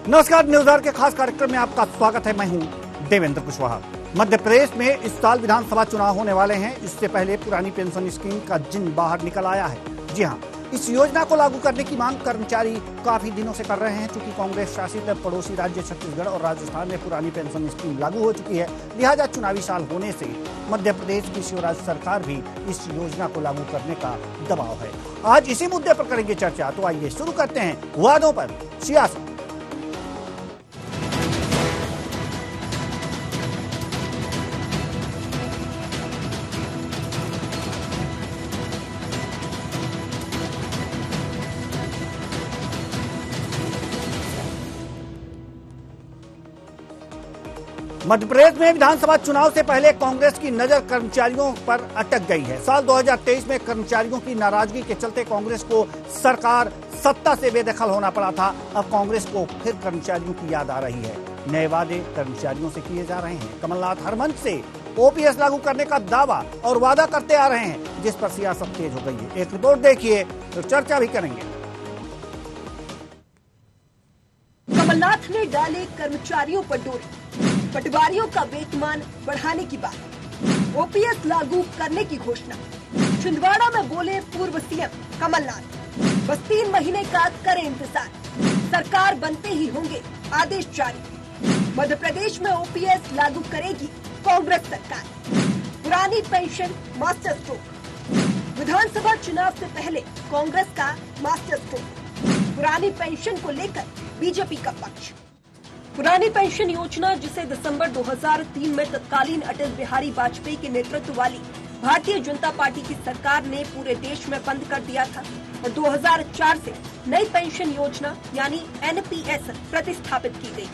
नमस्कार, news our के खास कार्यक्रम में आपका स्वागत है। मैं हूं देवेंद्र कुशवाहा। मध्य प्रदेश में इस साल विधानसभा चुनाव होने वाले हैं। इससे पहले पुरानी पेंशन स्कीम का जिन बाहर निकल आया है। जी हां, इस योजना को लागू करने की मांग कर्मचारी काफी दिनों से कर रहे हैं। चूंकि कांग्रेस शासित पड़ोसी राज्य छत्तीसगढ़ और राजस्थान में पुरानी पेंशन स्कीम लागू हो चुकी है, लिहाजा चुनावी साल होने से मध्य प्रदेश की शिवराज सरकार भी इस योजना को लागू करने का दबाव है। आज इसी मुद्दे पर करेंगे चर्चा। तो आइए शुरू करते हैं वादों पर सियासत। मध्य प्रदेश में विधानसभा चुनाव से पहले कांग्रेस की नजर कर्मचारियों पर अटक गई है। साल 2023 में कर्मचारियों की नाराजगी के चलते कांग्रेस को सरकार सत्ता से बेदखल होना पड़ा था। अब कांग्रेस को फिर कर्मचारियों की याद आ रही है। नए वादे कर्मचारियों से किए जा रहे हैं। कमलनाथ हर मंच से ओपीएस लागू करने का दावा और वादा करते आ रहे हैं, जिस पर सियासत तेज हो गई है। एक रिपोर्ट देखिए तो चर्चा भी करेंगे। कमलनाथ ने डाले कर्मचारियों पर डोरी, पटवारियों का वेतन बढ़ाने की बात, ओपीएस लागू करने की घोषणा। छिंदवाड़ा में बोले पूर्व सीएम कमलनाथ, बस 3 महीने का करें इंतजार, सरकार बनते ही होंगे आदेश जारी। मध्य प्रदेश में ओपीएस लागू करेगी कांग्रेस सरकार, पुरानी पेंशन मास्टर स्ट्रोक। विधानसभा चुनाव से पहले कांग्रेस का मास्टर स्ट्रोक, पुरानी पेंशन को लेकर बीजेपी का पक्ष। पुरानी पेंशन योजना, जिसे दिसंबर 2003 में तत्कालीन अटल बिहारी वाजपेयी के नेतृत्व वाली भारतीय जनता पार्टी की सरकार ने पूरे देश में बंद कर दिया था, और 2004 से नई पेंशन योजना यानी एनपीएस प्रतिस्थापित की गई।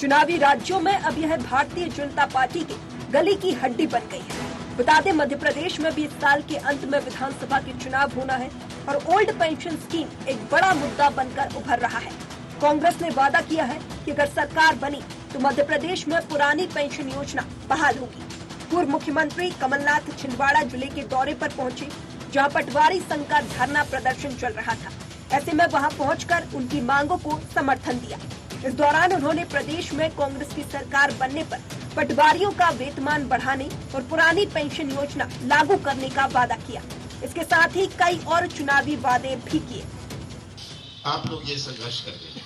चुनावी राज्यों में अब यह भारतीय जनता पार्टी के गले की हड्डी बन गई है। बता दें, मध्य प्रदेश में भी इस साल के अंत में विधानसभा के चुनाव होना है और ओल्ड पेंशन स्कीम एक बड़ा मुद्दा बनकर उभर रहा है। कांग्रेस ने वादा किया है कि अगर सरकार बनी तो मध्य प्रदेश में पुरानी पेंशन योजना बहाल होगी। पूर्व मुख्यमंत्री कमलनाथ छिंदवाड़ा जिले के दौरे पर पहुंचे, जहां पटवारी संघ का धरना प्रदर्शन चल रहा था। ऐसे में वहां पहुंचकर उनकी मांगों को समर्थन दिया। इस दौरान उन्होंने प्रदेश में कांग्रेस की सरकार बनने पर पटवारियों का वेतन बढ़ाने और पुरानी पेंशन योजना लागू करने का वादा किया। इसके साथ ही कई और चुनावी वादे भी किए। आप लोग ये संघर्ष कर रहे हैं,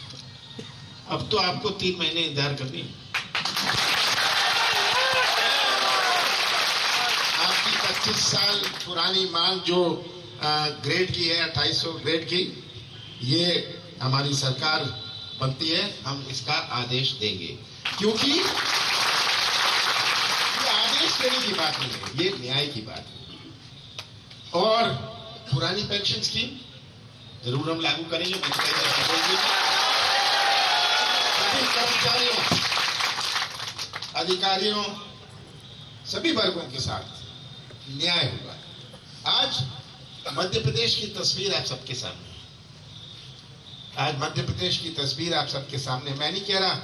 अब तो आपको 3 महीने इंतजार करनी है। आपकी 25 साल पुरानी मांग जो ग्रेड की है, 2800 ग्रेड की, ये हमारी सरकार बनती है, हम इसका आदेश देंगे। क्योंकि ये आदेश देने की बात नहीं है, ये न्याय की बात है। और पुरानी पेंशन स्कीम जरूर हम लागू करेंगे। कर्मचारियों, अधिकारियों, सभी वर्गों के साथ न्याय होगा। आज मध्य प्रदेश की तस्वीर आप सबके सामने, आज मध्य प्रदेश की तस्वीर आप सबके सामने। मैं नहीं कह रहा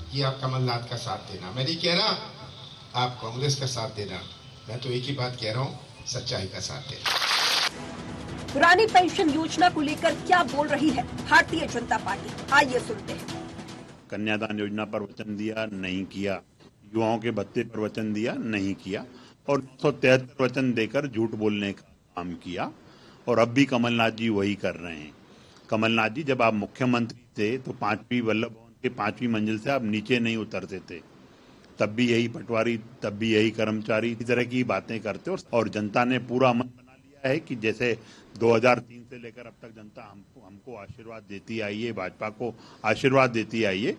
कि आप कमलनाथ का साथ देना, मैं नहीं कह रहा आप कांग्रेस का साथ देना, मैं तो एक ही बात कह रहा हूं, सच्चाई का साथ देना। पुरानी पेंशन योजना को लेकर क्या बोल रही है भारतीय जनता पार्टी, आइए सुनते हैं। कन्यादान योजना पर वचन दिया, नहीं किया। युवाओं के भत्ते पर वचन दिया, नहीं किया। और 173 वचन देकर झूठ बोलने का काम किया। और अब भी कमलनाथ जी वही कर रहे हैं। कमलनाथ जी, जब आप मुख्यमंत्री थे तो 5वीं वल्लभ भवन के 5वीं मंजिल से आप नीचे नहीं उतरते थे। तब भी यही पटवारी, तब भी यही कर्मचारी, इस तरह की बातें करते। और जनता ने पूरा मन बना लिया है कि जैसे 2003 से लेकर अब तक जनता हमको आशीर्वाद देती आई है, भाजपा को आशीर्वाद देती आई है।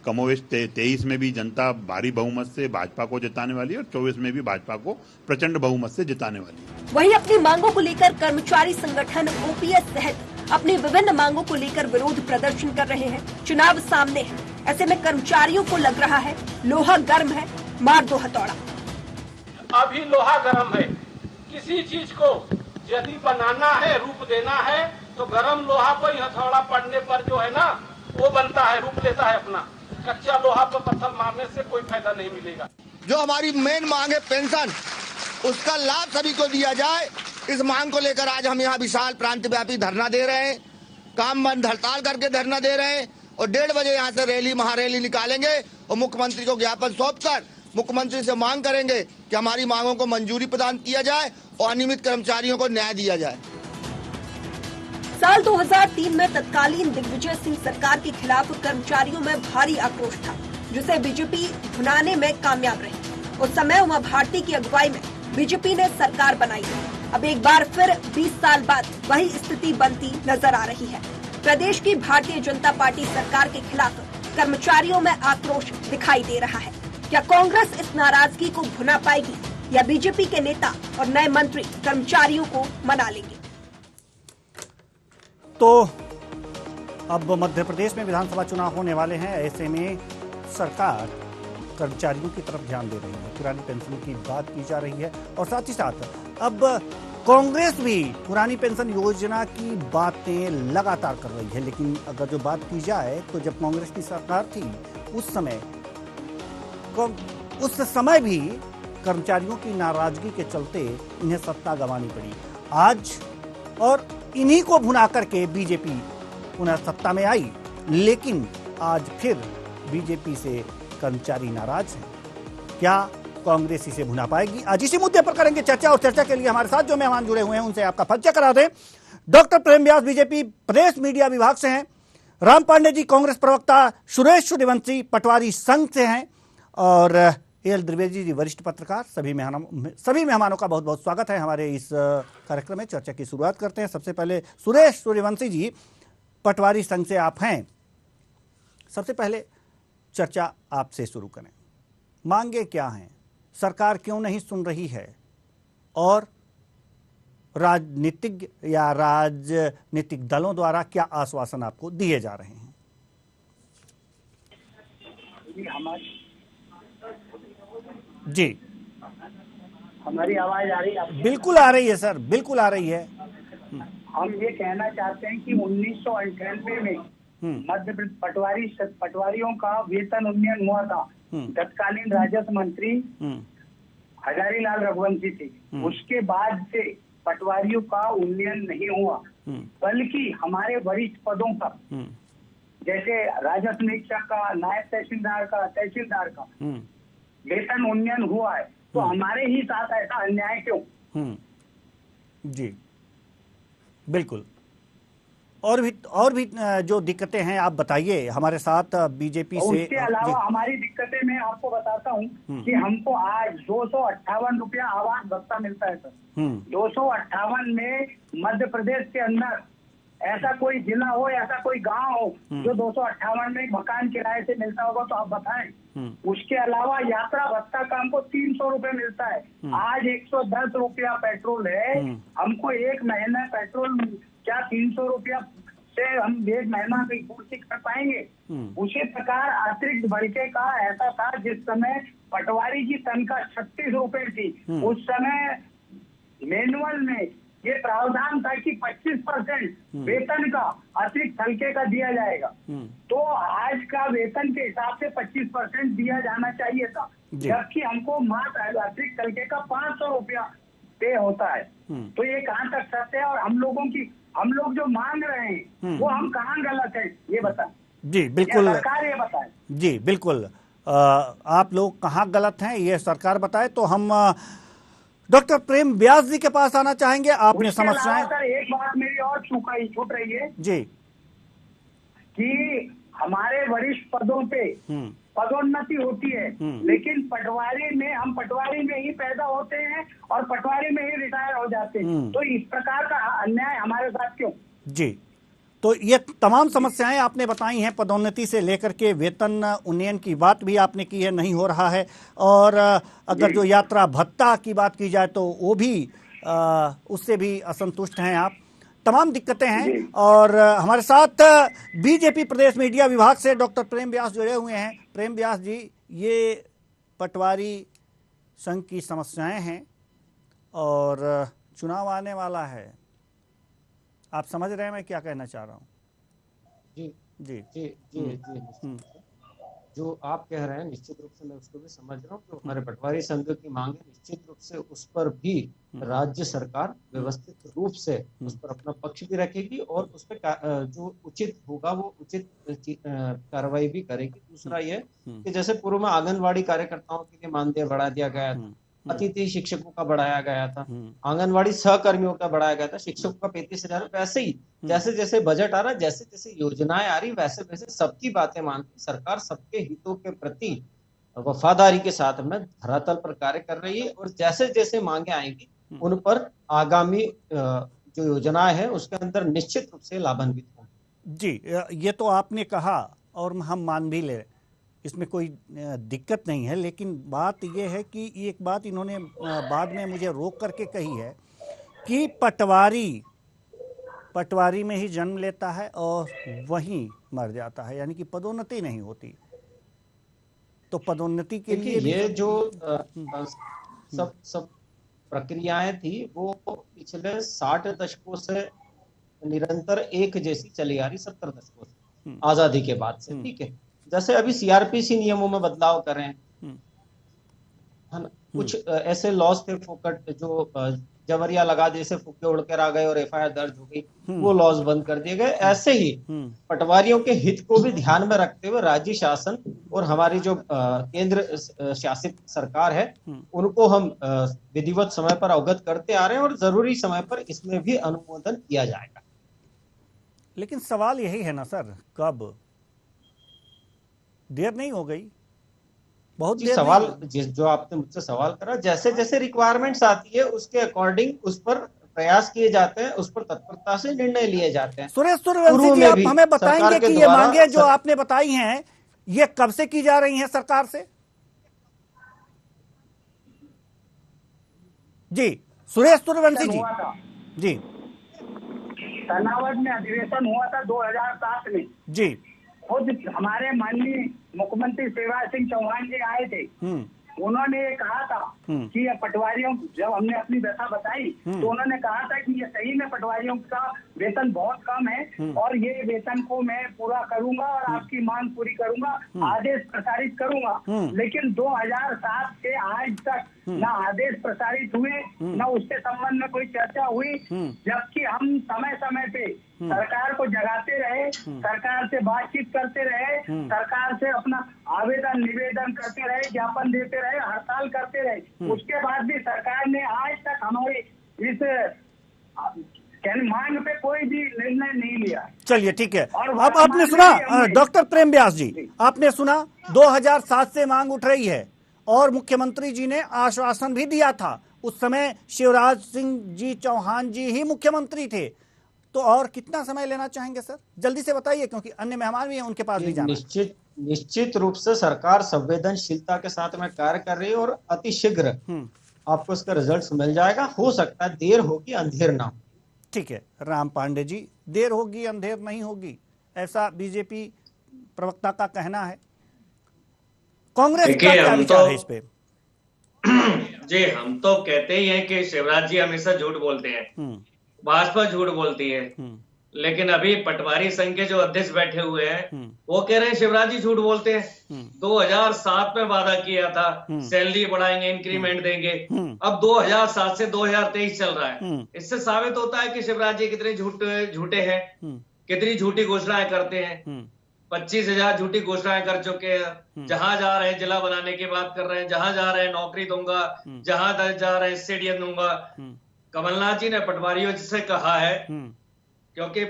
कमोवेश 23 में भी जनता भारी बहुमत से भाजपा को जिताने वाली है और 24 में भी भाजपा को प्रचंड बहुमत से जिताने वाली है। वहीं अपनी मांगों को लेकर कर्मचारी संगठन ओपीएस सहित अपनी विभिन्न मांगों को लेकर विरोध प्रदर्शन कर रहे हैं। चुनाव सामने है, ऐसे में कर्मचारियों को लग रहा है लोहा गर्म है, मार दो हथौड़ा। अभी लोहा गर्म है। किसी चीज को यदि बनाना है, रूप देना है, तो गर्म लोहा पर हथौड़ा पड़ने पर जो है ना, वो बनता है, रूप लेता है अपना। कच्चा लोहा पर पत्थर मारने से कोई फायदा नहीं मिलेगा। जो हमारी मेन मांग है पेंशन, उसका लाभ सभी को दिया जाए। इस मांग को लेकर आज हम यहाँ विशाल प्रांतव्यापी धरना दे रहे हैं, काम बंद हड़ताल करके धरना दे रहे हैं। और 1:30 बजे यहाँ से रैली महारैली निकालेंगे और मुख्यमंत्री को ज्ञापन सौंपकर मुख्यमंत्री से मांग करेंगे कि हमारी मांगों को मंजूरी प्रदान किया जाए और अनियमित कर्मचारियों को न्याय दिया जाए। साल 2003 में तत्कालीन दिग्विजय सिंह सरकार के खिलाफ कर्मचारियों में भारी आक्रोश था, जिसे बीजेपी भुनाने में कामयाब रही। उस समय उमा भारती की अगुवाई में बीजेपी ने सरकार बनाई। अब एक बार फिर 20 साल बाद वही स्थिति बनती नजर आ रही है। प्रदेश की भारतीय जनता पार्टी सरकार के खिलाफ कर्मचारियों में आक्रोश दिखाई दे रहा है। क्या कांग्रेस इस नाराजगी को भुना पाएगी या बीजेपी के नेता और नए मंत्री कर्मचारियों को मना लेंगे? तो अब मध्य प्रदेश में विधानसभा चुनाव होने वाले हैं। ऐसे में सरकार कर्मचारियों की तरफ ध्यान दे रही है, पुरानी पेंशन की बात की जा रही है और साथ ही साथ अब कांग्रेस भी पुरानी पेंशन योजना की बातें लगातार कर रही है। लेकिन अगर जो बात की जाए तो जब कांग्रेस की सरकार थी उस समय भी कर्मचारियों की नाराजगी के चलते इन्हें सत्ता गंवानी पड़ी। आज और इन्हीं को भुना करके बीजेपी पुनः सत्ता में आई, लेकिन आज फिर बीजेपी से कर्मचारी नाराज हैं। क्या कांग्रेस इसे भुना पाएगी? आज इसी मुद्दे पर करेंगे चर्चा और चर्चा के लिए हमारे साथ जो मेहमान जुड़े हुए हैं उनसे आपका परिचय करा दें। डॉक्टर प्रेम व्यास बीजेपी प्रदेश मीडिया विभाग से हैं, राम पांडे जी कांग्रेस प्रवक्ता सुरेश सूर्यवंशी पटवारी संघ से हैं और एल द्विवेदी जी वरिष्ठ पत्रकार। सभी मेहमानों का बहुत बहुत स्वागत है हमारे इस कार्यक्रम में। चर्चा की शुरुआत करते हैं। सबसे पहले सुरेश सूर्यवंशी जी, पटवारी संघ से आप हैं, सबसे पहले चर्चा आपसे शुरू करें। मांगे क्या हैं, सरकार क्यों नहीं सुन रही है और राजनीतिक या राजनीतिक दलों द्वारा क्या आश्वासन आपको दिए जा रहे हैं? जी, हमारी आवाज आ रही है? बिल्कुल आ रही है सर, बिल्कुल आ रही है। हम ये कहना चाहते हैं कि 1998 में मध्य पटवारियों का वेतन उन्नयन हुआ था। तत्कालीन राजस्व मंत्री हजारीलाल रघुवंशी थे। उसके बाद से पटवारियों का उन्नयन नहीं हुआ, बल्कि हमारे वरिष्ठ पदों पर जैसे राजस्व निरीक्षक का, नायब तहसीलदार का वेतन उन्नयन हुआ है। तो हमारे ही साथ ऐसा अन्याय क्यों? जी बिल्कुल। और भी जो दिक्कतें हैं आप बताइए हमारे साथ बीजेपी से। उसके अलावा हमारी दिक्कतें मैं आपको बताता हूँ कि हमको आज 258 रुपया आवास भत्ता मिलता है सर। 258 में मध्य प्रदेश के अंदर ऐसा कोई जिला हो, ऐसा कोई गांव हो जो 258 में मकान किराए से मिलता होगा तो आप बताएं। उसके अलावा यात्रा भत्ता का हमको 300 रुपए मिलता है। आज 110 रुपया पेट्रोल है। हमको एक महीना पेट्रोल क्या 300 रुपया से हम 1.5 महीना की पूर्ति कर पाएंगे? उसी प्रकार अतिरिक्त भड़के का ऐसा था, जिस समय पटवारी की तनख्वाह 36 रुपए थी, उस समय मैनुअल में ये प्रावधान था कि 25% वेतन का अतिरिक्त हल्के का दिया जाएगा। तो आज का वेतन के हिसाब से 25% दिया जाना चाहिए था, जबकि हमको मात्र अतिरिक्त हल्के का 500 रुपया पे होता है। तो ये कहाँ तक सत्य है? और हम लोग जो मांग रहे हैं वो हम कहाँ गलत है ये बताएं। जी बिल्कुल, सरकार ये बताए। जी बिल्कुल, आप लोग कहाँ गलत हैं ये सरकार बताए। तो हम डॉक्टर प्रेम व्यास जी के पास आना चाहेंगे। आपने समस्याएं। सर एक बात मेरी और छूट रही है जी, कि हमारे वरिष्ठ पदों पे पदोन्नति होती है, लेकिन हम पटवारी में ही पैदा होते हैं और पटवारी में ही रिटायर हो जाते हैं। तो इस प्रकार का अन्याय हमारे साथ क्यों? जी, तो ये तमाम समस्याएं आपने बताई हैं, पदोन्नति से लेकर के वेतन उन्नयन की बात भी आपने की है, नहीं हो रहा है। और अगर जो यात्रा भत्ता की बात की जाए तो वो भी उससे भी असंतुष्ट हैं आप। तमाम दिक्कतें हैं। और हमारे साथ बीजेपी प्रदेश मीडिया विभाग से डॉक्टर प्रेम व्यास जुड़े हुए हैं। प्रेम व्यास जी, ये पटवारी संघ की समस्याएं हैं और चुनाव आने वाला है, आप समझ रहे हैं मैं क्या कहना चाह रहा हूँ? जी जी जी जी जी जो आप कह रहे हैं निश्चित रूप से मैं उसको भी समझ रहा हूँ कि हमारे पटवारी संघ की मांग है, निश्चित रूप से उस पर भी राज्य सरकार व्यवस्थित रूप से उस पर अपना पक्ष भी रखेगी और उस पर जो उचित होगा वो उचित कार्रवाई भी करेगी। दूसरा ये कि जैसे पूर्व में आंगनवाड़ी कार्यकर्ताओं के लिए मानदेय बढ़ा दिया गया था, अतिथि शिक्षकों का बढ़ाया गया था, आंगनवाड़ी सहकर्मियों का बढ़ाया गया था, शिक्षकों का 35,000। वैसे ही जैसे जैसे बजट आ रहा, जैसे जैसे योजनाएं आ रही, वैसे वैसे सबकी बातें मानती सरकार सबके हितों के प्रति वफादारी के साथ में धरातल पर कार्य कर रही है और जैसे जैसे मांगे आएंगी उन पर आगामी जो योजनाएं है उसके अंदर निश्चित रूप से लाभान्वित होंगे। जी, ये तो आपने कहा और हम मान भी ले, इसमें कोई दिक्कत नहीं है, लेकिन बात यह है कि एक बात इन्होंने बाद में मुझे रोक करके कही है कि पटवारी में ही जन्म लेता है और वहीं मर जाता है, यानी कि पदोन्नति नहीं होती। तो पदोन्नति के लिए ये जो सब प्रक्रियाएं थी वो पिछले 60 दशकों से निरंतर एक जैसी चली आ रही, 70 दशकों से आजादी के बाद से। ठीक है, जैसे अभी सीआरपीसी नियमों में बदलाव कर रहे हैं, है ना, कुछ ऐसे लॉस थे फोकट जो जबरिया लगा जैसे फुक्के उड़कर आ गए और एफआईआर दर्ज हो गई, वो लॉस बंद कर दिए गए। ऐसे ही पटवारियों के हित को भी ध्यान में रखते हुए राज्य शासन और हमारी जो केंद्र शासित सरकार है उनको हम विधिवत समय पर अवगत करते आ रहे हैं और जरूरी समय पर इसमें भी अनुमोदन किया जाएगा। लेकिन सवाल यही है ना सर, कब? देर नहीं हो गई? बहुत देर सवाल जो आपने मुझसे सवाल करा, जैसे जैसे रिक्वायरमेंट्स आती है उसके अकॉर्डिंग उस पर प्रयास किए जाते हैं, उस पर तत्परता से निर्णय लिए जाते हैं। सुरेश सूर्यवंशी जी, आप हमें बताएंगे कि ये मांगे जो आपने बताई हैं ये कब से की जा रही हैं सरकार से? जी सुरेश सूर्यवंशी जी। जी, कर्नावट में अधिवेशन हुआ था 2007 में। जी, खुद हमारे माननीय मुख्यमंत्री शिवराज सिंह चौहान जी आए थे। उन्होंने ये कहा था कि ये पटवारियों, जब हमने अपनी दशा बताई तो उन्होंने कहा था कि ये सही में पटवारियों का वेतन बहुत कम है और ये वेतन को मैं पूरा करूंगा और आपकी मांग पूरी करूंगा, आदेश प्रसारित करूंगा। लेकिन 2007 से आज तक ना आदेश प्रसारित हुए, ना उसके संबंध में कोई चर्चा हुई, जबकि हम समय समय पे सरकार को जगाते रहे, सरकार से बातचीत करते रहे, सरकार से अपना आवेदन निवेदन करते रहे, ज्ञापन देते रहे, हड़ताल करते रहे। उसके बाद भी सरकार ने आज तक हमारी इस मांग पे कोई भी निर्णय नहीं लिया। चलिए ठीक है। अब आपने सुना डॉक्टर प्रेम व्यास जी, आपने सुना 2007 से मांग उठ रही है और मुख्यमंत्री जी ने आश्वासन भी दिया था। उस समय शिवराज सिंह जी चौहान जी ही मुख्यमंत्री थे। तो और कितना समय लेना चाहेंगे सर? जल्दी से बताइए, क्योंकि अन्य मेहमान भी हैं, उनके पास भी जाना। निश्चित रूप से सरकार संवेदनशीलता के साथ में कार्य कर रही है और अति शीघ्र आपको इसका रिजल्ट मिल जाएगा। हो सकता है देर होगी, अंधेर ना हो। ठीक है राम पांडे जी, देर होगी अंधेर नहीं होगी, ऐसा बीजेपी प्रवक्ता का कहना है। कांग्रेस का क्या विचार है इस पे? जी, हम तो कहते ही हैं कि शिवराज जी हमेशा झूठ बोलते हैं, भाजपा झूठ बोलती है, लेकिन अभी पटवारी संघ के जो अध्यक्ष बैठे हुए हैं वो कह रहे हैं शिवराज जी झूठ बोलते हैं। 2007 में वादा किया था सैलरी बढ़ाएंगे, इंक्रीमेंट देंगे, अब 2007 से 2023 चल रहा है। इससे साबित होता है कि शिवराज जी कितने झूठे हैं, कितनी झूठी घोषणाएं करते हैं। 25,000 झूठी घोषणाएं कर चुके हैं। जहां जा रहे हैं जिला बनाने की बात कर रहे हैं, जहां जा रहे हैं नौकरी दूंगा, जहां जा रहे हैं स्टेडियम दूंगा। कमलनाथ जी ने पटवारियों से कहा है, क्योंकि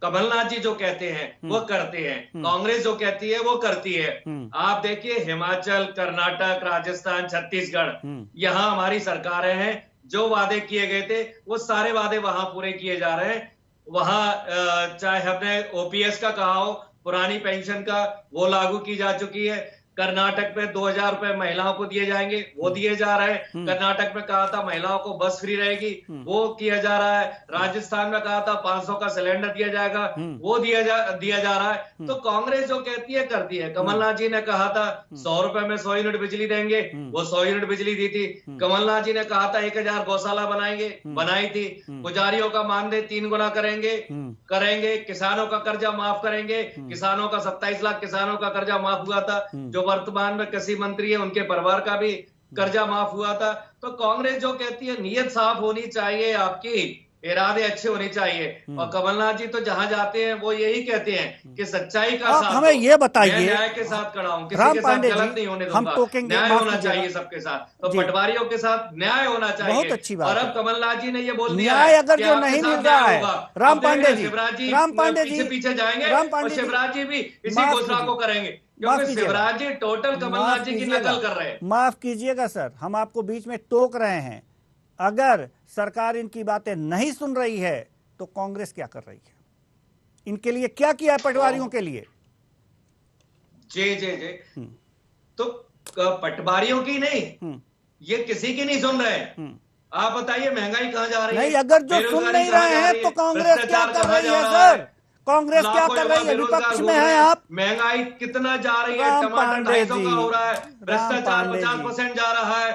कमलनाथ जी जो कहते हैं वो करते हैं, कांग्रेस जो कहती है वो करती है। आप देखिए हिमाचल, कर्नाटक, राजस्थान, छत्तीसगढ़, यहाँ हमारी सरकारें हैं। जो वादे किए गए थे वो सारे वादे वहां पूरे किए जा रहे हैं। वहां चाहे हमने ओपीएस का कहा हो, पुरानी पेंशन का, वो लागू की जा चुकी है। कर्नाटक में 2000 रुपए महिलाओं को दिए जाएंगे, वो दिए जा रहे हैं। कर्नाटक में कहा था महिलाओं को बस फ्री रहेगी, वो किया जा रहा है। राजस्थान में कहा था 500 का सिलेंडर दिया जाएगा, वो दिया जा रहा है। तो कांग्रेस जो कहती है करती है। कमलनाथ जी ने कहा था 100 रुपए में 100 यूनिट बिजली देंगे, वो 100 यूनिट बिजली दी थी। कमलनाथ जी ने कहा था 1000 गौशाला बनाएंगे, बनाई थी। पुजारियों का मानदेय 3 गुना करेंगे। किसानों का कर्जा माफ करेंगे। किसानों का 27 लाख किसानों का कर्जा माफ हुआ था। जो वर्तमान में कृषि मंत्री है उनके परिवार का भी कर्जा माफ हुआ था। तो कांग्रेस जो कहती है नीयत साफ होनी चाहिए, आपकी इरादे अच्छे होने चाहिए। और कमलनाथ जी तो जहां जाते हैं वो यही कहते हैं कि सच्चाई का साथ, हमें ये बताइए, न्याय के साथ खड़ा हूं, किसी के साथ गलत नहीं होने दूंगा, न्याय होना चाहिए सबके साथ। तो पटवारियों के साथ न्याय होना चाहिए। बहुत अच्छी बात और अब कमलनाथ जी ने ये बोल दिया न्याय अगर जो नहीं मिल रहा है, राम पांडे जी पीछे जाएंगे और शिवराज जी भी इसी घोषणा को करेंगे, क्योंकि शिवराज जी टोटल कमलनाथ जी की नकल कर रहे हैं। माफ कीजिएगा सर, हम आपको बीच में टोक रहे हैं। अगर सरकार इनकी बातें नहीं सुन रही है तो कांग्रेस क्या कर रही है? इनके लिए क्या किया है पटवारियों के लिए? जी तो पटवारियों की नहीं, ये किसी की नहीं सुन रहे हैं। आप बताइए महंगाई कहां जा रही है? नहीं, अगर जो सुन नहीं रहे हैं तो कांग्रेस क्या कर रही है सर? कांग्रेस क्या कर रही है? विपक्ष में है आप। महंगाई कितना जा रही है? टमाटर 250 का हो रहा है, भ्रष्टाचार 50% जा रहा है,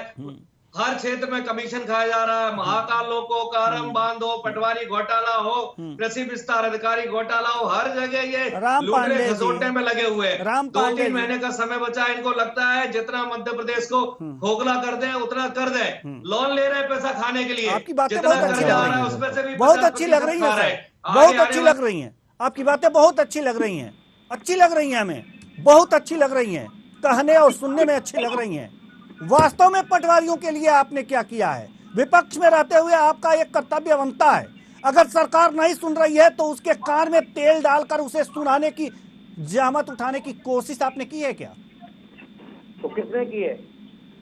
हर क्षेत्र में कमीशन खाया जा रहा है। महाकालों को कारम बांध हो, पटवारी घोटाला हो, कृषि विस्तार अधिकारी घोटाला हो, हर जगह ये लूटने खसोटने में लगे हुए हैं। 2-3 महीने का समय बचा है। इनको लगता है जितना मध्य प्रदेश को खोखला कर दें उतना कर दें। लोन ले रहे हैं पैसा खाने के लिए। आपकी बातें बहुत अच्छी लग रही है, उसमें से भी बहुत अच्छी लग रही है, बहुत अच्छी लग रही है आपकी बातें, बहुत अच्छी लग रही हैं, अच्छी लग रही हैं, हमें बहुत अच्छी लग रही हैं, कहने और सुनने में अच्छी लग रही हैं। वास्तव में पटवारियों के लिए आपने क्या किया है? विपक्ष में रहते हुए आपका एक कर्तव्य बनता है, अगर सरकार नहीं सुन रही है तो उसके कान में तेल डालकर उसे सुनाने की जहमत उठाने की कोशिश आपने की है क्या? तो किसने की है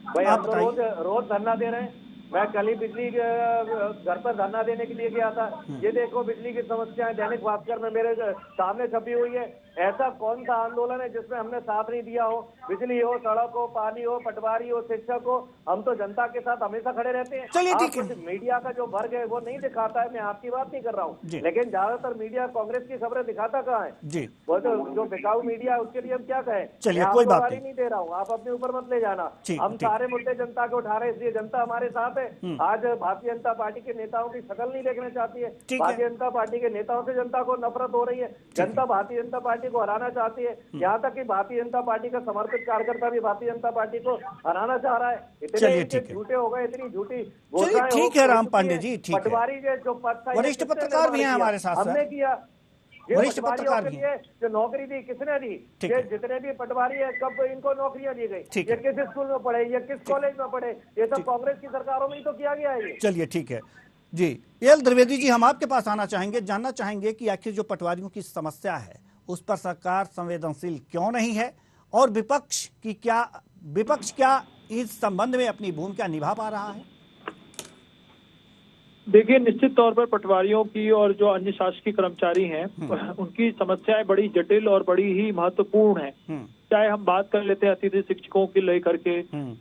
भाई? हम तो रोज धरना दे रहे हैं। मैं कल ही बिजली घर पर धरना देने के लिए गया था। ये देखो बिजली की समस्याएं दैनिक भास्कर में मेरे सामने छपी हुई है। ऐसा कौन सा आंदोलन है जिसमें हमने साथ नहीं दिया हो? बिजली हो, सड़क हो, पानी हो, पटवारी हो, शिक्षक हो, हम तो जनता के साथ हमेशा खड़े रहते हैं। चलिए ठीक है, मीडिया का जो वर्ग है वो नहीं दिखाता है, मैं आपकी बात नहीं कर रहा हूँ, लेकिन ज्यादातर मीडिया कांग्रेस की खबरें दिखाता कहाँ है जी? वो तो जो बिकाऊ मीडिया है उसके लिए हम क्या कहें? चलिए कोई बात नहीं दे रहा हूँ, आप अपने ऊपर मत ले जाना। हम सारे मुद्दे जनता को उठा रहे हैं, इसलिए जनता हमारे साथ है। आज भारतीय जनता पार्टी के नेताओं की शक्ल नहीं देखना चाहती है। भारतीय जनता पार्टी के नेताओं से जनता को नफरत हो रही है। जनता भारतीय जनता पार्टी को हराना चाहती है। यहाँ तक कि भारतीय जनता पार्टी का समर्पित कार्यकर्ता भी भारतीय जनता पार्टी को हराना चाह रहा है। इतने झूठे हो गए, इतनी झूठी घोषणाएं। ठीक है राम पांडे जी, ठीक है। पटवारी जो पद था, वरिष्ठ पत्रकार भी हैं हमारे साथ, हमने किया। वरिष्ठ पत्रकार भी जो नौकरी दी किसने दी? ये जितने भी पटवारी है कब इनको नौकरियां दी गई? ये किस स्कूल में पढ़े, ये किस कॉलेज में पढ़े? ये सब कांग्रेस की सरकारों में ही तो किया गया है। चलिए ठीक है जी। एल द्विवेदी जी, हम आपके पास आना चाहेंगे, जानना चाहेंगे कि आखिर जो पटवारियों की समस्या है उस पर सरकार संवेदनशील क्यों नहीं है, और विपक्ष क्या इस संबंध में अपनी भूमिका निभा पा रहा है? देखिए, निश्चित तौर पर पटवारियों की और जो अन्य शासकीय कर्मचारी हैं उनकी समस्याएं बड़ी जटिल और बड़ी ही महत्वपूर्ण है। चाहे हम बात कर लेते हैं अतिथि शिक्षकों की लेकर के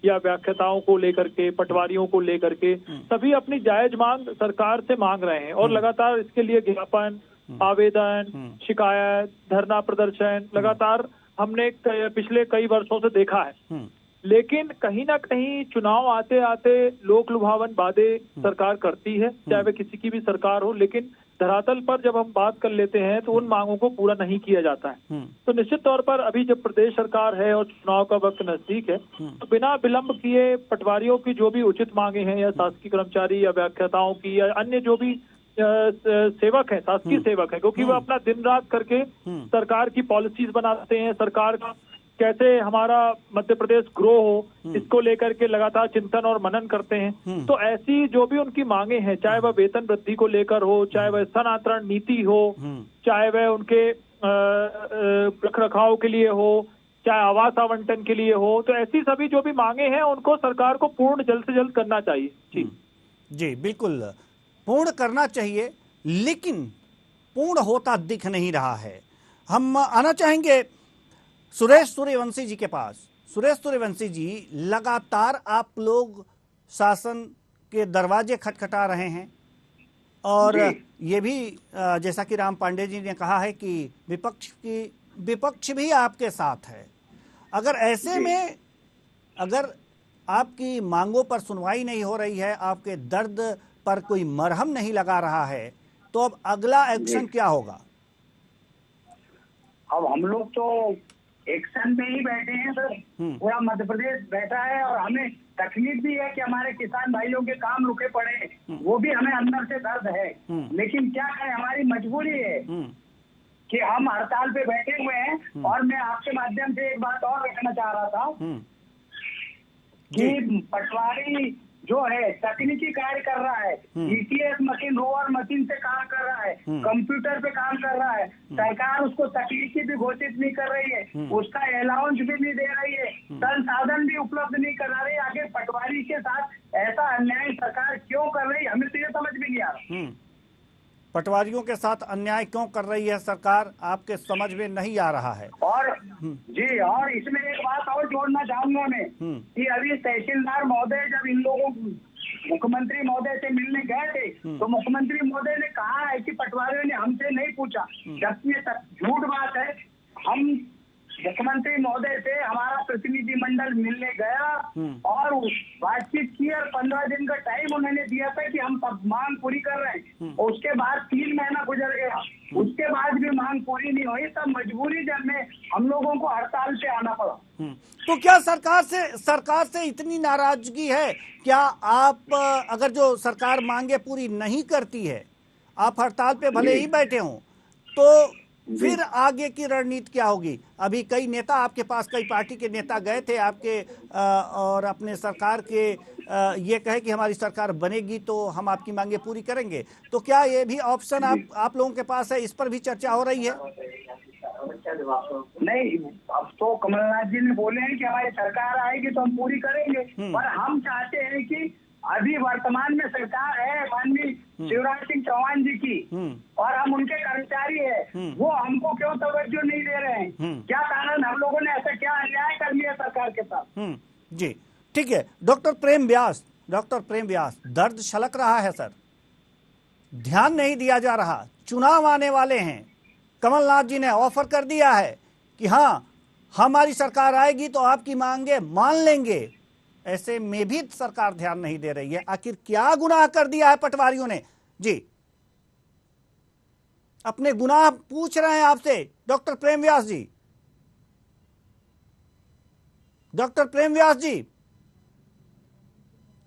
या व्याख्याताओं को लेकर के, पटवारियों को लेकर के, सभी अपनी जायज मांग सरकार से मांग रहे हैं और लगातार इसके लिए ज्ञापन, आवेदन, शिकायत, धरना प्रदर्शन लगातार हमने पिछले कई वर्षों से देखा है। लेकिन कहीं ना कहीं चुनाव आते आते लोक लुभावन वादे सरकार करती है, चाहे वह किसी की भी सरकार हो, लेकिन धरातल पर जब हम बात कर लेते हैं तो उन मांगों को पूरा नहीं किया जाता है। तो निश्चित तौर पर अभी जब प्रदेश सरकार है और चुनाव का वक्त नजदीक है तो बिना विलंब किए पटवारियों की जो भी उचित मांगे हैं, या शासकीय कर्मचारी या व्याख्याताओं की या अन्य जो भी सेवक है, शासकीय सेवक है, क्योंकि वो अपना दिन रात करके सरकार की पॉलिसीज बनाते हैं, सरकार का कैसे हमारा मध्य प्रदेश ग्रो हो, इसको लेकर के लगातार चिंतन और मनन करते हैं। तो ऐसी जो भी उनकी मांगे हैं, चाहे वह वेतन वृद्धि को लेकर हो, चाहे वह स्थानांतरण नीति हो, चाहे वह उनके रखरखाव के लिए हो, चाहे आवास आवंटन के लिए हो, तो ऐसी सभी जो भी मांगे हैं उनको सरकार को पूर्ण जल्द से जल्द करना चाहिए। जी बिल्कुल पूर्ण करना चाहिए, लेकिन पूर्ण होता दिख नहीं रहा है। हम आना चाहेंगे सुरेश सूर्यवंशी जी के पास। सुरेश सूर्यवंशी जी, लगातार आप लोग शासन के दरवाजे खटखटा रहे हैं और ये भी जैसा कि राम पांडे जी ने कहा है कि विपक्ष भी आपके साथ है। अगर ऐसे में अगर आपकी मांगों पर सुनवाई नहीं हो रही है, आपके दर्द पर कोई मरहम नहीं लगा रहा है, तो अब अगला एक्शन क्या होगा? अब हम लोग तो एक्शन में ही बैठे हैं सर। पूरा मध्य प्रदेश बैठा है और हमें तकलीफ भी है कि हमारे किसान भाइयों के काम रुके पड़े हैं, वो भी हमें अंदर से दर्द है। लेकिन क्या करें, हमारी मजबूरी है कि हम हड़ताल पे बैठे हुए हैं। और मैं आपके माध्यम से एक बात और रखना चाह रहा था कि पटवारी जो है तकनीकी कार्य कर रहा है, ईटीएस मशीन, रोवर मशीन से काम कर रहा है, कंप्यूटर पे काम कर रहा है, सरकार उसको तकनीकी भी घोषित नहीं कर रही है, उसका अलाउंस भी नहीं दे रही है, संसाधन भी उपलब्ध नहीं करा रही है। आगे पटवारी के साथ ऐसा अन्याय सरकार क्यों कर रही है, हमें तो ये समझ भी नहीं आ रहा। पटवारियों के साथ अन्याय क्यों कर रही है सरकार, आपके समझ में नहीं आ रहा है। और जी, और इसमें एक बात और जोड़ना चाहूंगा मैं कि अभी तहसीलदार महोदय जब इन लोगों मुख्यमंत्री महोदय से मिलने गए थे तो मुख्यमंत्री महोदय ने कहा है कि पटवारियों ने हमसे नहीं पूछा, जबकि ये झूठ बात है। हम मुख्यमंत्री महोदय से हमारा प्रतिनिधि मंडल मिलने गया और बातचीत की और 15 दिन का टाइम उन्होंने दिया था कि हम मांग पूरी कर रहे हैं। उसके बाद 3 महीना गुजर गया, उसके बाद भी मांग पूरी नहीं हुई, तब मजबूरी जब में हम लोगों को हड़ताल पे आना पड़ा। तो क्या सरकार से इतनी नाराजगी है? क्या आप अगर जो सरकार मांगे पूरी नहीं करती है, आप हड़ताल पे भले ही बैठे हों, तो फिर आगे की रणनीति क्या होगी? अभी कई नेता आपके पास, कई पार्टी के नेता गए थे आपके और अपने सरकार के ये कहे कि हमारी सरकार बनेगी तो हम आपकी मांगे पूरी करेंगे। तो क्या ये भी ऑप्शन आप लोगों के पास है? इस पर भी चर्चा हो रही है? नहीं, अब तो कमलनाथ जी ने बोले हैं कि हमारी सरकार आएगी तो हम पूरी करेंगे, पर हम चाहते हैं कि अभी वर्तमान में सरकार है माननीय शिवराज सिंह चौहान जी की और हम उनके कर्मचारी हैं, वो हमको क्यों तवज्जो नहीं दे रहे हैं? क्या कारण, हम लोगों ने ऐसा क्या अन्याय कर लिया सरकार के साथ? जी ठीक है। डॉक्टर प्रेम व्यास, दर्द छलक रहा है सर, ध्यान नहीं दिया जा रहा। चुनाव आने वाले हैं, कमलनाथ जी ने ऑफर कर दिया है कि हाँ हमारी सरकार आएगी तो आपकी मांगे मान लेंगे, ऐसे में भी सरकार ध्यान नहीं दे रही है। आखिर क्या गुनाह कर दिया है पटवारियों ने? जी, अपने गुनाह पूछ रहे हैं आपसे डॉक्टर प्रेम व्यास जी। डॉक्टर प्रेम व्यास जी,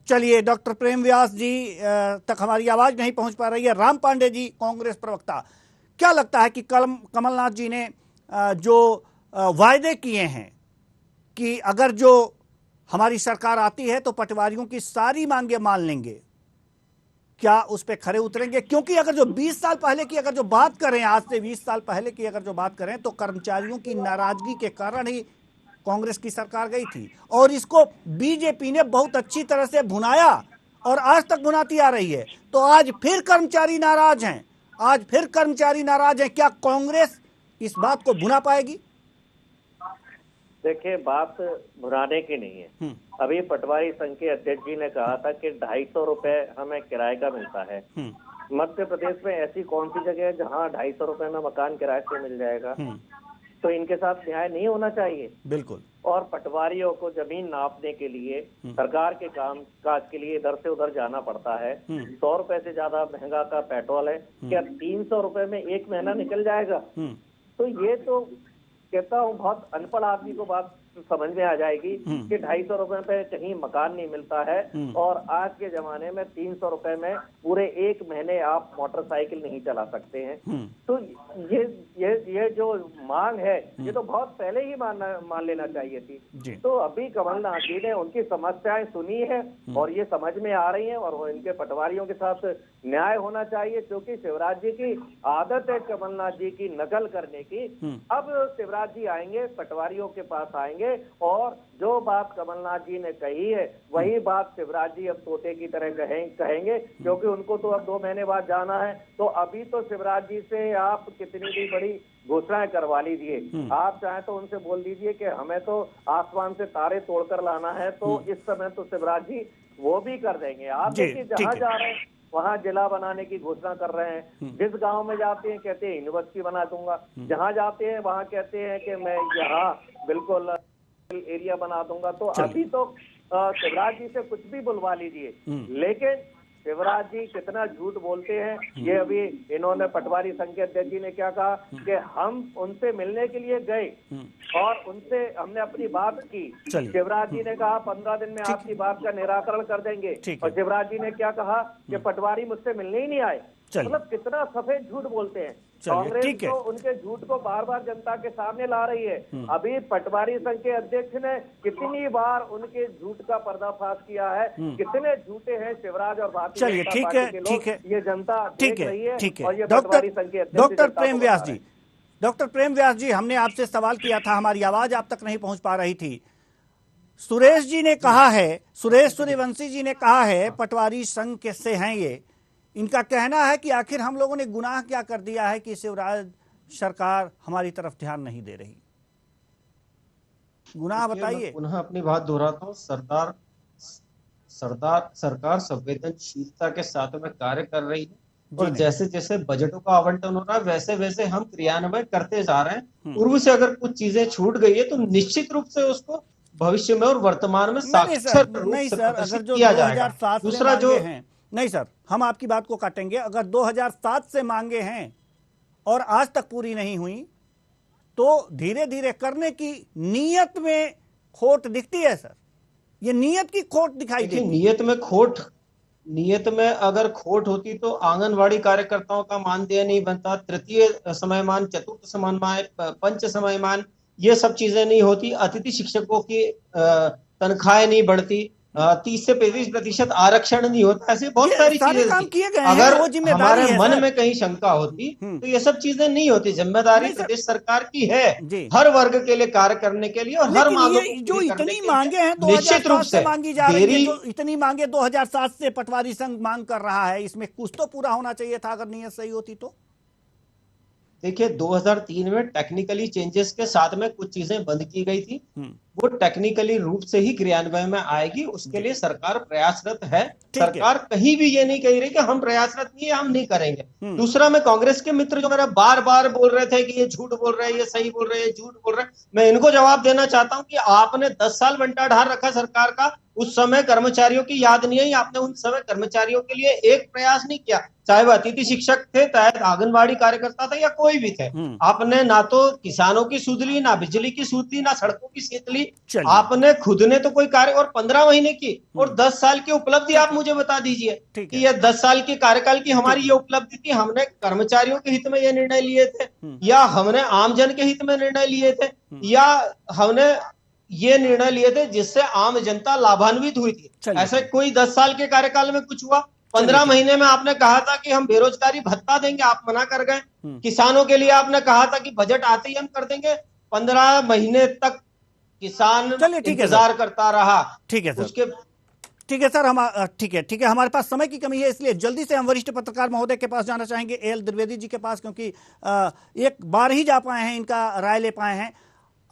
चलिए, डॉक्टर प्रेम व्यास जी तक हमारी आवाज नहीं पहुंच पा रही है। राम पांडे जी, कांग्रेस प्रवक्ता, क्या लगता है कि कमलनाथ जी ने जो वायदे किए हैं कि अगर जो हमारी सरकार आती है तो पटवारियों की सारी मांगे मान लेंगे, क्या उस पे खरे उतरेंगे? क्योंकि अगर जो 20 साल पहले की अगर जो बात करें, आज से 20 साल पहले की अगर जो बात करें, तो कर्मचारियों की नाराजगी के कारण ही कांग्रेस की सरकार गई थी और इसको बीजेपी ने बहुत अच्छी तरह से भुनाया और आज तक भुनाती आ रही है। तो आज फिर कर्मचारी नाराज हैं, क्या कांग्रेस इस बात को भुना पाएगी? देखिए, बात भुनाने की नहीं है। अभी पटवारी संघ के अध्यक्ष जी ने कहा था कि 250 रुपए हमें किराए का मिलता है। मध्य प्रदेश में ऐसी कौन सी जगह है जहां 250 रुपए में मकान किराए से मिल जाएगा? तो इनके साथ न्याय नहीं होना चाहिए। बिल्कुल। और पटवारियों को जमीन नापने के लिए सरकार के काम काज के लिए इधर से उधर जाना पड़ता है। 100 रुपए से ज्यादा महंगा का पेट्रोल है, क्या 300 रुपए में 1 महीना निकल जाएगा? तो ये तो कहता हूँ बहुत अनपढ़ आदमी को बात समझ में आ जाएगी कि 250 रुपए पे कहीं मकान नहीं मिलता है और आज के जमाने में 300 रुपए में पूरे 1 महीने आप मोटरसाइकिल नहीं चला सकते हैं। तो ये जो मांग है ये तो बहुत पहले ही मान लेना चाहिए थी। तो अभी कमलनाथ जी ने उनकी समस्याएं सुनी है और ये समझ में आ रही है और इनके पटवारियों के साथ न्याय होना चाहिए, क्योंकि शिवराज जी की आदत है कमलनाथ जी की नकल करने की। अब शिवराज शिवराज जी आएंगे, पटवारियों के पास आएंगे और जो बात कमलनाथ जी ने कही है वही बात शिवराज जी अब तोते की तरह कहेंगे, क्योंकि उनको तो अब 2 महीने बाद जाना है। तो अभी तो शिवराज जी से आप कितनी भी बड़ी घोषणाएं करवा लीजिए, आप चाहे तो उनसे बोल दीजिए कि हमें तो आसमान से तारे तोड़कर लाना है, तो इस समय तो शिवराज जी वो भी कर देंगे। आप देखिए जहां जा रहे हैं वहां जिला बनाने की घोषणा कर रहे हैं, जिस गांव में जाते हैं कहते हैं यूनिवर्सिटी बना दूंगा, जहां जाते हैं वहां कहते हैं कि मैं यहाँ बिल्कुल एरिया बना दूंगा। तो अभी तो शिवराज जी से कुछ भी बुलवा लीजिए, लेकिन शिवराज जी कितना झूठ बोलते हैं। ये अभी इन्होंने पटवारी संघ के अध्यक्ष जी ने क्या कहा कि हम उनसे मिलने के लिए गए और उनसे हमने अपनी बात की। शिवराज जी ने कहा 15 दिन में आपकी बात का निराकरण कर देंगे, और शिवराज जी ने क्या कहा कि पटवारी मुझसे मिलने ही नहीं आए। मतलब कितना सफेद झूठ बोलते हैं। कांग्रेस तो उनके झूठ को बार बार जनता के सामने ला रही है। अभी पटवारी संघ के अध्यक्ष ने कितनी बार उनके झूठ का पर्दाफाश किया है, कितने झूठे हैं शिवराज और भारतीय जनता पार्टी के लोग, ये जनता देख रही है। और ये पटवारी संघ के अध्यक्ष डॉक्टर प्रेम व्यास जी, डॉक्टर प्रेम व्यास जी, हमने आपसे सवाल किया था, हमारी आवाज आप तक नहीं पहुंच पा रही थी। सुरेश जी ने कहा है, सुरेश सूर्यवंशी जी ने कहा है पटवारी संघ से हैं ये, इनका कहना है कि आखिर हम लोगों ने गुनाह क्या कर दिया है कि शिवराज सरकार हमारी तरफ ध्यान नहीं दे रही। गुनाह बताइए। पुनः अपनी बात दोहराता हूँ। सरकार संवेदनशीलता के साथ में कार्य कर रही है और जैसे जैसे बजटों का आवंटन हो रहा है वैसे वैसे हम क्रियान्वयन करते जा रहे हैं। पूर्व से अगर कुछ चीजें छूट गई है तो निश्चित रूप से उसको भविष्य में और वर्तमान में साक्षर रूप से प्रदर्शित किया जाएगा। दूसरा जो नहीं सर, हम आपकी बात को काटेंगे। अगर 2007 से मांगे हैं और आज तक पूरी नहीं हुई तो धीरे धीरे करने की नीयत में खोट दिखती है सर। ये नीयत की खोट दिखाई देती है। नीयत में अगर खोट होती तो आंगनवाड़ी कार्यकर्ताओं का मानदेय नहीं बनता, तृतीय समयमान, चतुर्थ समयमान, पंच समयमान, ये सब चीजें नहीं होती, अतिथि शिक्षकों की तनख्वाहें नहीं बढ़ती, 30 से 35% आरक्षण नहीं होता। ऐसे बहुत सारी चीजें किए गए। अगर हमारे मन में कहीं शंका होती तो ये सब चीजें नहीं होती। जिम्मेदारी प्रदेश सरकार की है हर वर्ग के लिए कार्य करने के लिए और हर मांगों जो इतनी मांगे हैं निश्चित रूप से मांगी जा रही है, जो इतनी मांगे 2007 से पटवारी संघ मांग कर रहा है, इसमें कुछ तो पूरा होना चाहिए था अगर नीयत सही होती तो। देखिए 2003 में टेक्निकली चेंजेस के साथ में कुछ चीजें बंद की गई थी, वो टेक्निकली रूप से ही क्रियान्वयन में आएगी, उसके लिए सरकार प्रयासरत है। सरकार कहीं भी ये नहीं कह रही कि हम प्रयासरत नहीं है, हम नहीं करेंगे। दूसरा, मैं कांग्रेस के मित्र जो मेरा बार बार बोल रहे थे कि ये झूठ बोल रहे हैं, ये सही बोल रहे हैं, झूठ बोल रहे हैं, मैं इनको जवाब देना चाहता हूं कि आपने 10 साल बंटाढार रखा सरकार का, उस समय कर्मचारियों की याद नहीं आई, आपने उन समय कर्मचारियों के लिए एक प्रयास नहीं किया, चाहे वह अतिथि शिक्षक थे, चाहे आंगनबाड़ी कार्यकर्ता था या कोई भी थे। आपने ना तो किसानों की सुध ली, ना बिजली की सुध ली, ना सड़कों की सेध ली, आपने खुद ने तो कोई कार्य, और 15 महीने की और 10 साल की उपलब्धि आप मुझे बता दीजिए कि ये 10 साल के कार्यकाल की हमारी ये उपलब्धि थी, हमने कर्मचारियों के हित में ये निर्णय लिए थे या हमने आमजन के हित में निर्णय लिए थे या हमने ये निर्णय लिए थे जिससे आम जनता लाभान्वित हुई थी। ऐसे कोई 10 साल के कार्यकाल में कुछ हुआ? 15 महीने में आपने कहा था कि हम बेरोजगारी भत्ता देंगे, आप मना कर गए। किसानों के लिए आपने कहा था कि बजट आते ही हम कर देंगे, 15 महीने तक किसान इंतजार करता रहा। ठीक है सर, ठीक है सर, हम ठीक है, हमारे पास समय की कमी है, इसलिए जल्दी से हम वरिष्ठ पत्रकार महोदय के पास जाना चाहेंगे, एल द्विवेदी जी के पास, क्योंकि एक बार ही जा पाए हैं, इनका राय ले पाए हैं।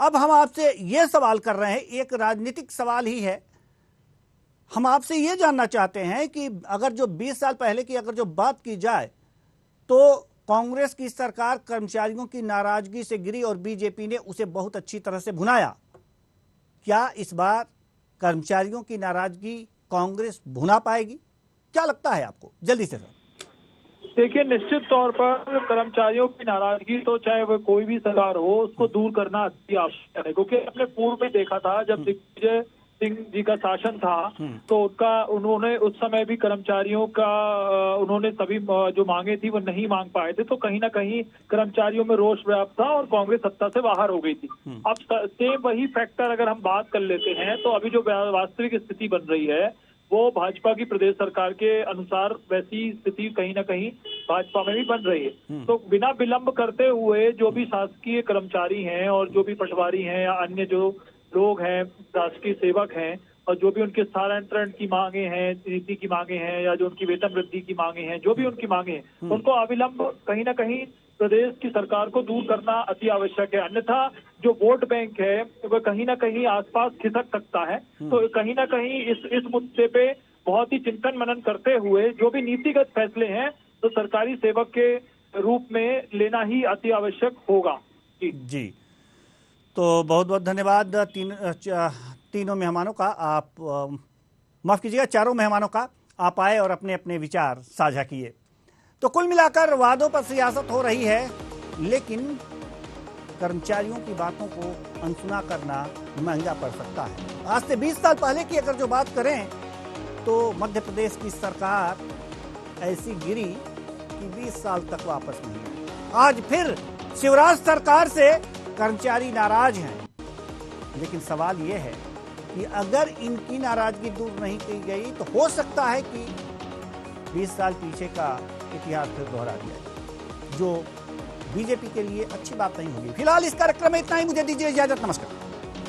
अब हम आपसे ये सवाल कर रहे हैं, एक राजनीतिक सवाल ही है, हम आपसे ये जानना चाहते हैं कि अगर जो 20 साल पहले की अगर जो बात की जाए तो कांग्रेस की सरकार कर्मचारियों की नाराजगी से गिरी और बीजेपी ने उसे बहुत अच्छी तरह से भुनाया। क्या इस बार कर्मचारियों की नाराजगी कांग्रेस भुना पाएगी? क्या लगता है आपको? जल्दी से सर। देखिए, निश्चित तौर पर कर्मचारियों की नाराजगी तो चाहे वह कोई भी सरकार हो उसको दूर करना अति आवश्यक है, क्योंकि हमने पूर्व में देखा था जब दिग्विजय सिंह जी का शासन था तो उन्होंने उस समय भी कर्मचारियों का उन्होंने सभी जो मांगे थी वो नहीं मांग पाए थे, तो कहीं ना कहीं कर्मचारियों में रोष व्याप्त था और कांग्रेस सत्ता से बाहर हो गई थी। अब सेम वही फैक्टर अगर हम बात कर लेते हैं तो अभी जो वास्तविक स्थिति बन रही है वो भाजपा की प्रदेश सरकार के अनुसार वैसी स्थिति कहीं ना कहीं भाजपा में भी बन रही है। तो बिना विलंब करते हुए जो भी शासकीय कर्मचारी हैं और जो भी पटवारी हैं या अन्य जो लोग हैं, राष्ट्रीय सेवक हैं, और जो भी उनके स्थानांतरण की मांगे हैं, नीति की मांगे हैं, या जो उनकी वेतन वृद्धि की मांगे हैं, जो भी उनकी मांगे हैं, उनको अविलंब कहीं ना कहीं प्रदेश की सरकार को दूर करना अति आवश्यक है। अन्यथा जो वोट बैंक है वह कहीं ना कहीं आसपास खिसक सकता है। तो कहीं ना कहीं इस मुद्दे पे बहुत ही चिंतन मनन करते हुए जो भी नीतिगत फैसले हैं तो सरकारी सेवक के रूप में लेना ही अति आवश्यक होगा। जी, तो बहुत बहुत धन्यवाद तीनों मेहमानों का। आप माफ कीजिएगा, चारों मेहमानों का। आप आए और अपने अपने विचार साझा किए। तो कुल मिलाकर वादों पर सियासत हो रही है, लेकिन कर्मचारियों की बातों को अनसुना करना महंगा पड़ सकता है। आज से 20 साल पहले की अगर जो बात करें तो मध्य प्रदेश की सरकार ऐसी गिरी कि 20 साल तक वापस नहीं आई। आज फिर शिवराज सरकार से कर्मचारी नाराज हैं, लेकिन सवाल यह है कि अगर इनकी नाराजगी दूर नहीं की गई तो हो सकता है कि 20 साल पीछे का इतिहास फिर दोहरा दिया जाए, जो बीजेपी के लिए अच्छी बात नहीं होगी। फिलहाल इस कार्यक्रम में इतना ही। मुझे दीजिए इजाजत। नमस्कार।